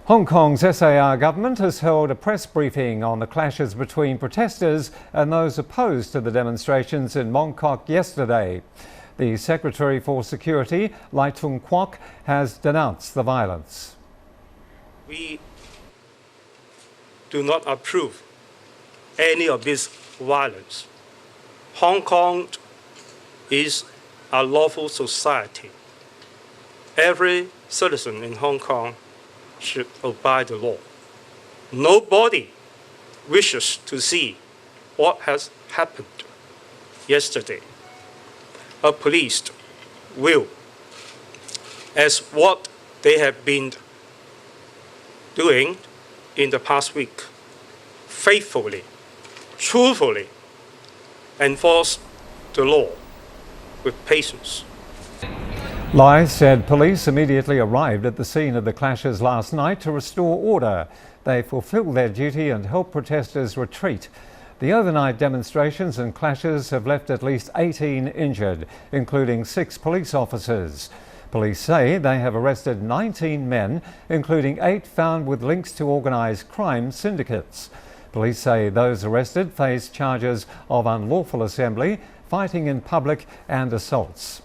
Hong Kong's SAR government has held a press briefing on the clashes between protesters and those opposed to the demonstrations in Mong Kok yesterday. The Secretary for Security, Lai Tung Kwok, has denounced the violence. We do not approve any of this violence. Hong Kong is a lawful society. Every citizen in Hong Kong should obey the law. Nobody wishes to see what has happened yesterday. A police will, as what they have been doing in the past week, faithfully, truthfully enforce the law with patience. Lai said police immediately arrived at the scene of the clashes last night to restore order. They fulfilled their duty and helped protesters retreat. The overnight demonstrations and clashes have left at least 18 injured, including 6 police officers. Police say they have arrested 19 men, including 8 found with links to organised crime syndicates. Police say those arrested face charges of unlawful assembly, fighting in public and assaults.